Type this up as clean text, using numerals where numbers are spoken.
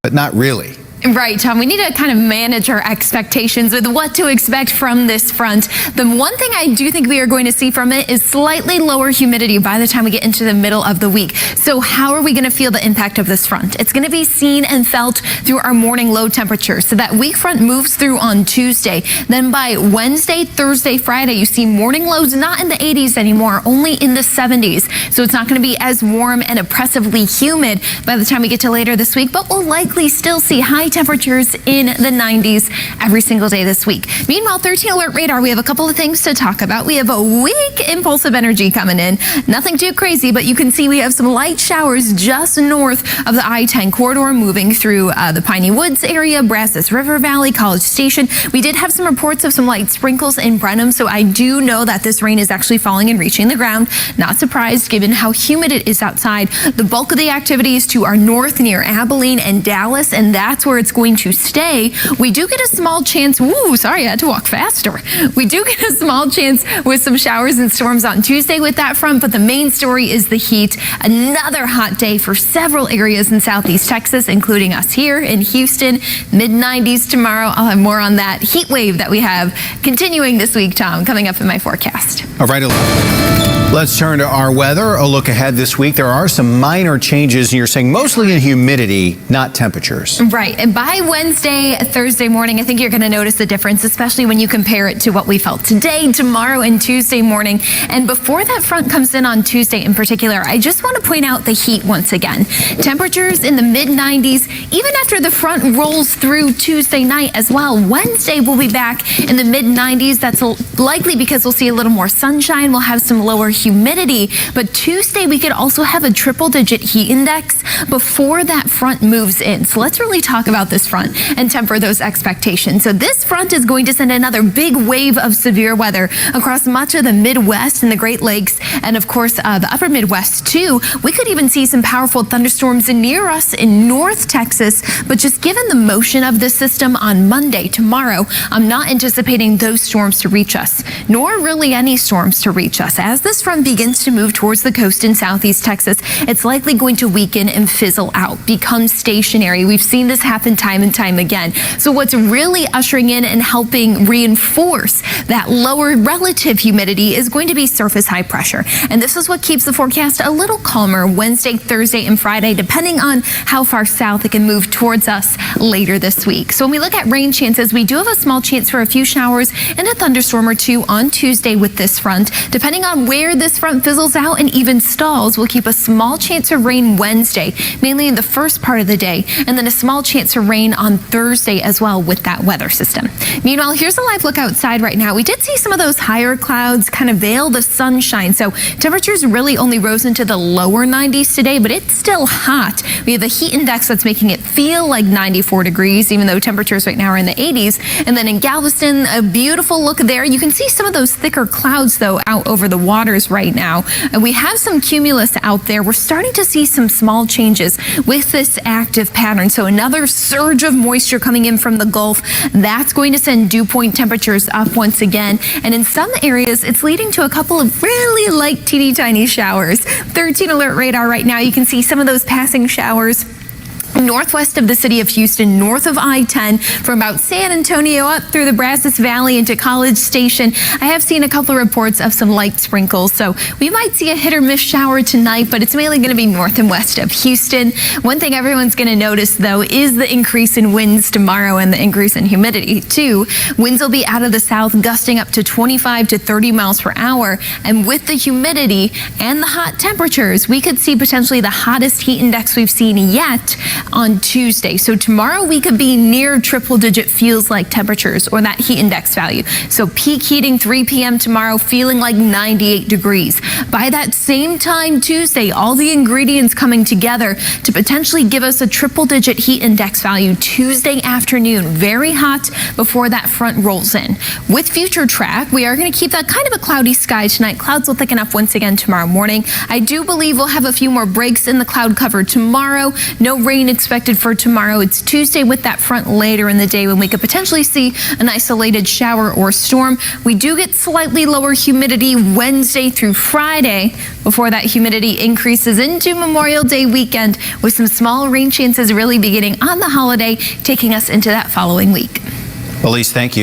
but not really. Right, Tom. We need to kind of manage our expectations with what to expect from this front. The one thing I do think we are going to see from it is slightly lower humidity by the time we get into the middle of the week. So how are we going to feel the impact of this front? It's going to be seen and felt through our morning low temperatures. So that weak front moves through on Tuesday. Then by Wednesday, Thursday, Friday, you see morning lows not in the 80s anymore, only in the 70s. So it's not going to be as warm and oppressively humid by the time we get to later this week, but we'll likely still see high temperatures in the 90s every single day this week. Meanwhile, 13 alert radar, we have a couple of things to talk about. We have a weak impulsive energy coming in. Nothing too crazy, but you can see we have some light showers just north of the I-10 corridor moving through the Piney Woods area, Brazos River Valley, College Station. We did have some reports of some light sprinkles in Brenham, so I do know that this rain is actually falling and reaching the ground. Not surprised given how humid it is outside. The bulk of the activity is to our north near Abilene and Dallas, and that's where it's going to stay. We do get a small chance, sorry, I had to walk faster. We do get a small chance with some showers and storms on Tuesday with that front, but the main story is the heat. Another hot day for several areas in southeast Texas, including us here in Houston. Mid-90s tomorrow. I'll have more on that heat wave that we have continuing this week, Tom, coming up in my forecast. All right, let's turn to our weather. A look ahead this week. There are some minor changes, and you're saying mostly in humidity, not temperatures. Right. And by Wednesday, Thursday morning, I think you're going to notice the difference, especially when you compare it to what we felt today, tomorrow, and Tuesday morning. And before that front comes in on Tuesday in particular, I just want to point out the heat once again. Temperatures in the mid-90s, even after the front rolls through Tuesday night as well. Wednesday will be back in the mid-90s. That's likely because we'll see a little more sunshine. We'll have some lower humidity. But Tuesday, we could also have a triple-digit heat index before that front moves in. So let's really talk about this front and temper those expectations. So this front is going to send another big wave of severe weather across much of the Midwest and the Great Lakes, and of course the upper Midwest too. We could even see some powerful thunderstorms near us in North Texas, but just given the motion of this system on Monday, tomorrow, I'm not anticipating those storms to reach us, nor really any storms to reach us. As this front begins to move towards the coast in southeast Texas, it's likely going to weaken and fizzle out, become stationary. We've seen this happen time and time again. So what's really ushering in and helping reinforce that lower relative humidity is going to be surface high pressure. And this is what keeps the forecast a little calmer Wednesday, Thursday, and Friday, depending on how far south it can move towards us later this week. So when we look at rain chances, we do have a small chance for a few showers and a thunderstorm or two on Tuesday with this front. Depending on where this front fizzles out and even stalls, we'll keep a small chance of rain Wednesday, mainly in the first part of the day, and then a small chance of rain on Thursday as well with that weather system. Meanwhile, here's a live look outside right now. We did see some of those higher clouds kind of veil the sunshine, so temperatures really only rose into the lower 90s today, but it's still hot. We have a heat index that's making it feel like 94 degrees, even though temperatures right now are in the 80s. And then in Galveston, a beautiful look there. You can see some of those thicker clouds, though, out over the waters right now. And we have some cumulus out there. We're starting to see some small changes with this active pattern. So another surge of moisture coming in from the Gulf. That's going to send dew point temperatures up once again. And in some areas, it's leading to a couple of really light, teeny tiny showers. 13 alert radar right now. You can see some of those passing showers northwest of the city of Houston, north of I-10, from about San Antonio up through the Brazos Valley into College Station. I have seen a couple of reports of some light sprinkles, so we might see a hit or miss shower tonight, but it's mainly going to be north and west of Houston. One thing everyone's going to notice, though, is the increase in winds tomorrow and the increase in humidity, too. Winds will be out of the south, gusting up to 25 to 30 miles per hour, and with the humidity and the hot temperatures, we could see potentially the hottest heat index we've seen yet on Tuesday. So tomorrow we could be near triple-digit feels-like temperatures, or that heat index value. So peak heating 3 p.m. tomorrow, feeling like 98 degrees. By that same time Tuesday, all the ingredients coming together to potentially give us a triple-digit heat index value Tuesday afternoon. Very hot before that front rolls in. With future track, we are going to keep that kind of a cloudy sky tonight. Clouds will thicken up once again tomorrow morning. I do believe we'll have a few more breaks in the cloud cover tomorrow. No rain expected for tomorrow. It's Tuesday with that front later in the day when we could potentially see an isolated shower or storm. We do get slightly lower humidity Wednesday through Friday before that humidity increases into Memorial Day weekend with some small rain chances really beginning on the holiday, taking us into that following week. Elyse, thank you.